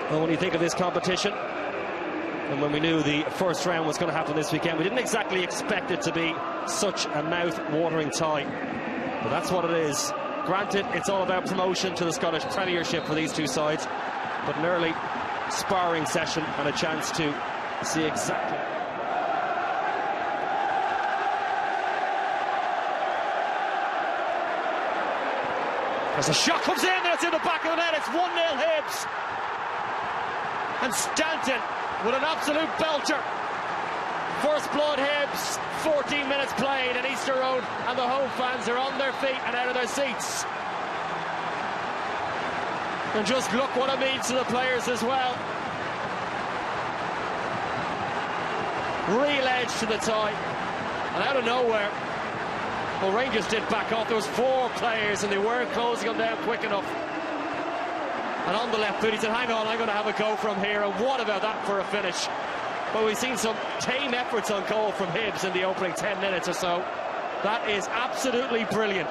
Well, when you think of this competition, and when we knew the first round was going to happen this weekend, we didn't exactly expect it to be such a mouth-watering tie. But that's what it is. Granted, it's all about promotion to the Scottish Premiership for these two sides, but an early sparring session and a chance to see exactly. As a shot comes in, and it's in the back of the net. It's 1-0 Hibs. And Stanton with an absolute belter. First blood Hibs, 14 minutes played at Easter Road, and the home fans are on their feet and out of their seats. And just look what it means to the players as well. Real edge to the tie. And out of nowhere, well, Rangers did back off. There was 4 players and they weren't closing them down quick enough. And on the left foot, he said, hang on, I'm going to have a go from here. And what about that for a finish? Well, we've seen some tame efforts on goal from Hibs in the opening 10 minutes or so. That is absolutely brilliant.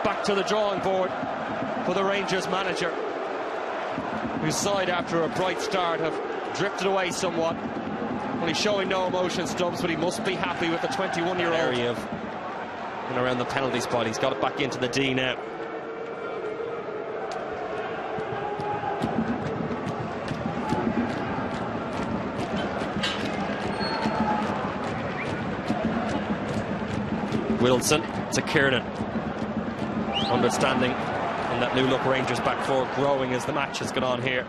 Back to the drawing board for the Rangers manager, whose side, after a bright start, have drifted away somewhat. Well, he's showing no emotion, Stubbs, but he must be happy with the 21-year-old area of and around the penalty spot. He's got it back into the D now. Wilson to Kiernan. Understanding and that new look Rangers back four growing as the match has gone on here.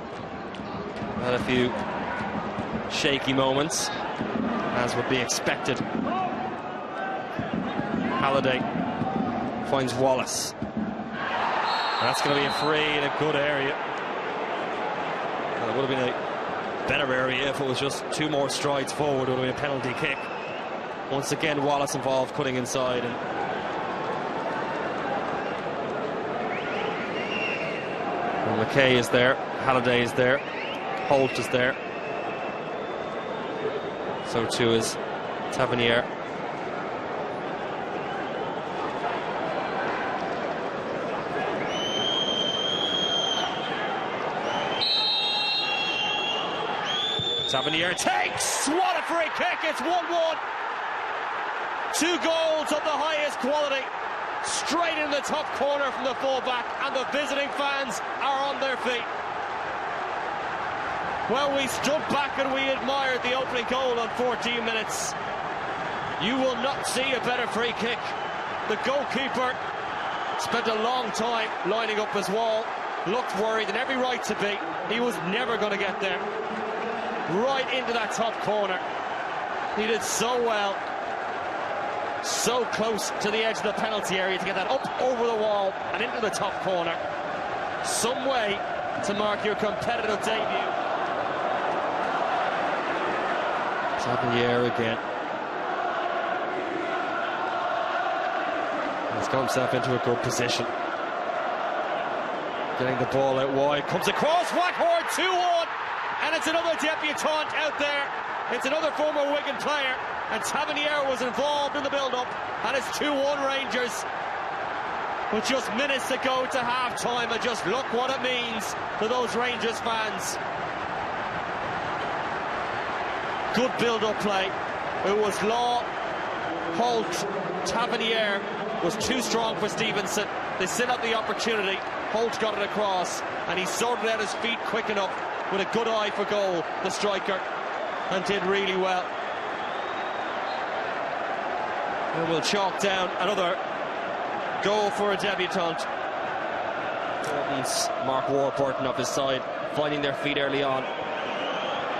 Had a few shaky moments, as would be expected. Halliday finds Wallace. That's going to be a free in a good area. Well, it would have been a better area if it was just 2 more strides forward. It would have been a penalty kick. Once again, Wallace involved, cutting inside. And McKay is there, Halliday is there, Holt is there. So too is Tavernier. Tavernier takes! What a free kick! It's 1-1. 2 goals of the highest quality, straight in the top corner from the fullback, and the visiting fans are on their feet. Well, we stood back and we admired the opening goal on 14 minutes. You will not see a better free kick. The goalkeeper spent a long time lining up his wall, looked worried, and every right to be. He was never going to get there. Right into that top corner. He did so well. So close to the edge of the penalty area to get that up over the wall and into the top corner. Some way to mark your competitive debut. Tavernier again. He's got himself into a good position. Getting the ball out wide. Comes across. Waghorn 2-1. And it's another debutant out there. It's another former Wigan player. And Tavernier was involved in the build-up, and it's 2-1 Rangers. With just minutes to go to half-time, and just look what it means to those Rangers fans. Good build-up play. It was Law, Holt, Tavernier was too strong for Stevenson. They set up the opportunity. Holt got it across, and he sorted out his feet quick enough with a good eye for goal, the striker, and did really well. And we'll chalk down another goal for a debutant. Burton's Mark Warburton of his side, finding their feet early on.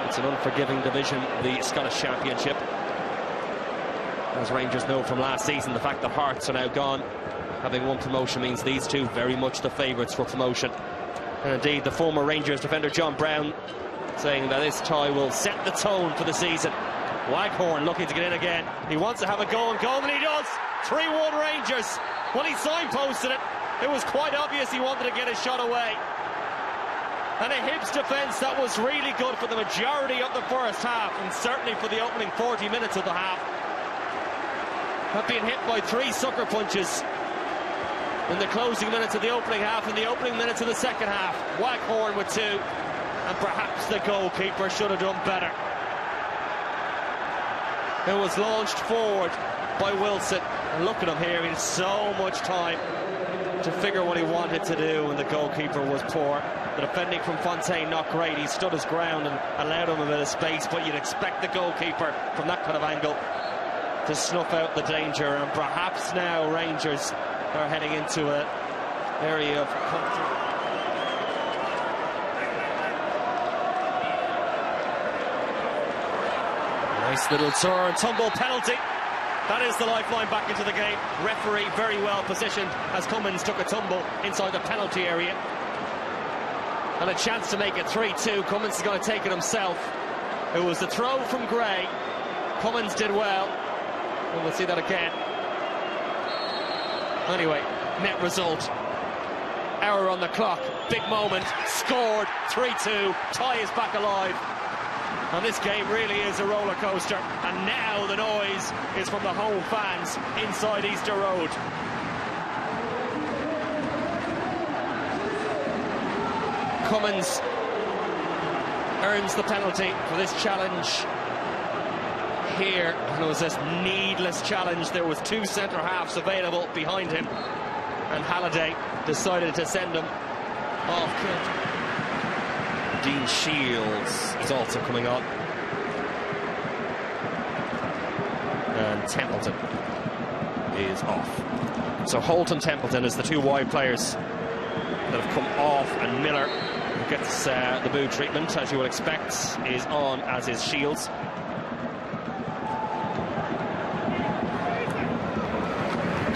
It's an unforgiving division, the Scottish Championship. As Rangers know from last season, the fact that Hearts are now gone, having won promotion, means these two very much the favourites for promotion. And indeed, the former Rangers defender John Brown saying that this tie will set the tone for the season. Waghorn looking to get in again. He wants to have a go and he does. 3-1 Rangers. When he signposted it, it was quite obvious he wanted to get his shot away. And a Hibs defence that was really good for the majority of the first half, and certainly for the opening 40 minutes of the half. Have been hit by 3 sucker punches in the closing minutes of the opening half and the opening minutes of the second half. Waghorn with 2, and perhaps the goalkeeper should have done better. It was launched forward by Wilson, and look at him here, he had so much time to figure what he wanted to do, and the goalkeeper was poor. The defending from Fontaine not great. He stood his ground and allowed him a bit of space, but you'd expect the goalkeeper from that kind of angle to snuff out the danger, and perhaps now Rangers are heading into an area of comfort. Nice little turn, tumble penalty. That is the lifeline back into the game. Referee very well positioned as Cummings took a tumble inside the penalty area. And a chance to make it 3-2. Cummings is going to take it himself. It was the throw from Gray. Cummings did well. And we'll see that again. Anyway, net result. Hour on the clock. Big moment. Scored. 3-2. Tie is back alive. And this game really is a roller coaster, and now the noise is from the home fans inside Easter Road. Cummings earns the penalty for this challenge here, and it was this needless challenge. There was 2 centre-halves available behind him, and Halliday decided to send him off kilter. Dean Shields is also coming on. And Templeton is off. So Holt and Templeton is the 2 wide players that have come off, and Miller, who gets the boo treatment, as you would expect, is on, as is Shields.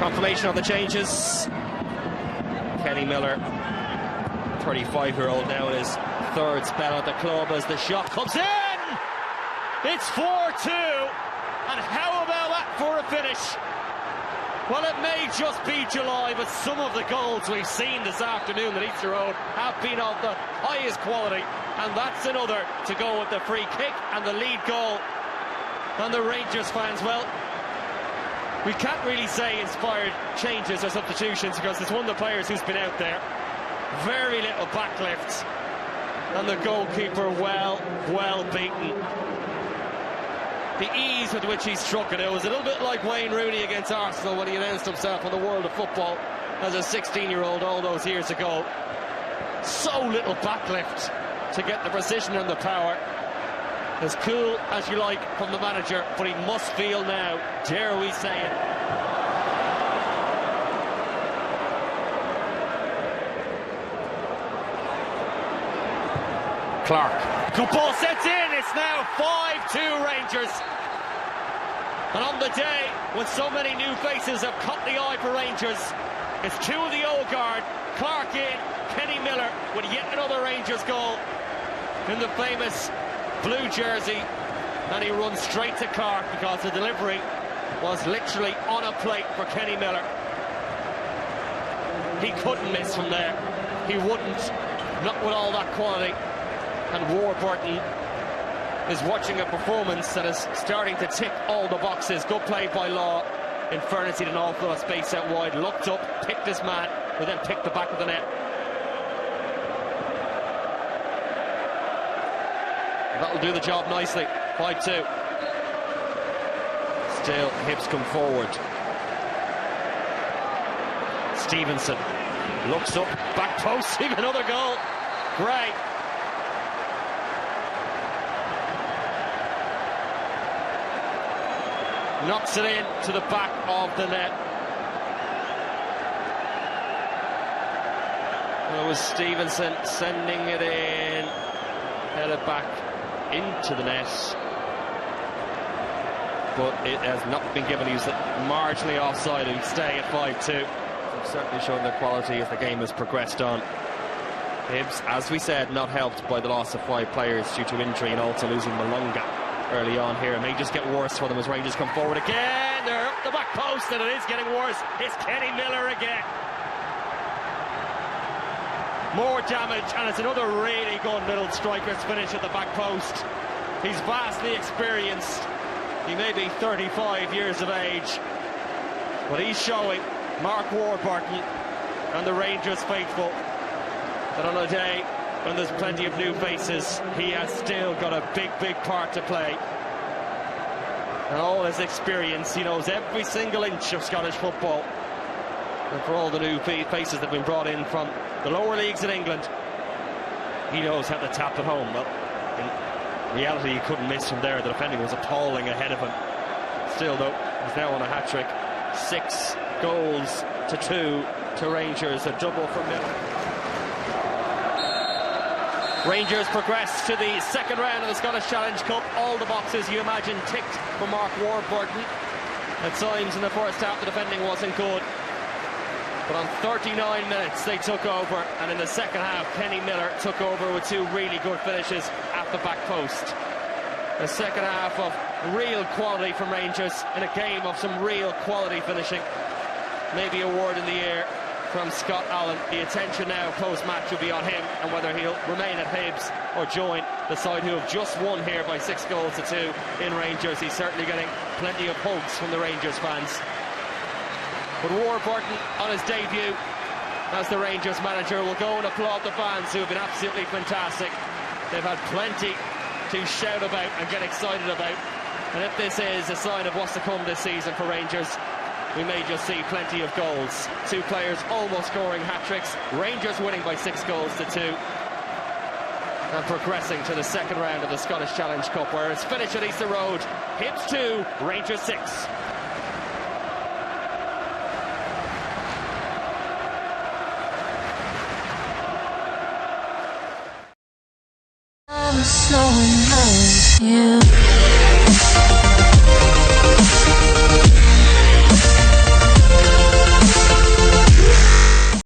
Confirmation of the changes. Kenny Miller, 35-year-old now, in his 3rd spell at the club, as the shot comes in. It's 4-2, and how about that for a finish? Well, it may just be July, but some of the goals we've seen this afternoon at Easter Road have been of the highest quality, and that's another to go with the free kick and the lead goal. And the Rangers fans, well, we can't really say inspired changes or substitutions, because it's one of the players who's been out there. Very little backlift, and the goalkeeper well beaten. The ease with which he struck it was a little bit like Wayne Rooney against Arsenal when he announced himself on the world of football as a 16-year-old all those years ago. So little backlift to get the precision and the power. As cool as you like from the manager, but he must feel now, dare we say it, Clark. Good ball sent in. It's now 5-2 Rangers. And on the day when so many new faces have caught the eye for Rangers, it's 2 of the old guard. Clark in, Kenny Miller with yet another Rangers goal in the famous blue jersey. And he runs straight to Clark because the delivery was literally on a plate for Kenny Miller. He couldn't miss from there. He wouldn't, not with all that quality. And Warburton is watching a performance that is starting to tick all the boxes. Good play by Law. In fairness, he did an awful lot of space out wide. Looked up, picked his man, who then picked the back of the net. That'll do the job nicely. 5-2. Still, Hibs come forward. Stevenson looks up, back post, even another goal. Gray. Knocks it in to the back of the net. It was Stevenson sending it in, headed back into the net, but it has not been given. He was marginally offside and staying at 5-2. They've certainly shown their quality as the game has progressed on. Hibs, as we said, not helped by the loss of 5 players due to injury, and also losing Malunga early on here. It may just get worse for them as Rangers come forward again. They're up the back post, and it is getting worse. It's Kenny Miller again. More damage, and it's another really good little striker's finish at the back post. He's vastly experienced. He may be 35 years of age, but he's showing. Mark Warburton and the Rangers faithful that on a day when there's plenty of new faces, he has still got a big part to play. And all his experience, he knows every single inch of Scottish football. And for all the new faces that have been brought in from the lower leagues in England, he knows how to tap it home. Well, in reality, he couldn't miss from there. The defending was appalling ahead of him. Still, though, he's now on a hat-trick. 6 goals to 2 to Rangers, a double for Miller. Rangers progress to the second round of the Scottish Challenge Cup. All the boxes you imagine ticked for Mark Warburton. At times in the first half the defending wasn't good, but on 39 minutes they took over, and in the second half Kenny Miller took over with 2 really good finishes at the back post. A second half of real quality from Rangers in a game of some real quality finishing. Maybe a word in the air from Scott Allen. The attention now post-match will be on him and whether he'll remain at Hibs or join the side who have just won here by 6 goals to 2 in Rangers. He's certainly getting plenty of hugs from the Rangers fans. But Warburton on his debut as the Rangers manager will go and applaud the fans who have been absolutely fantastic. They've had plenty to shout about and get excited about, and if this is a sign of what's to come this season for Rangers, we may just see plenty of goals. 2 players almost scoring hat-tricks. Rangers winning by 6 goals to 2 and progressing to the second round of the Scottish Challenge Cup, where it's finished at Easter Road. Hibs 2, Rangers 6. I'm so in love with you.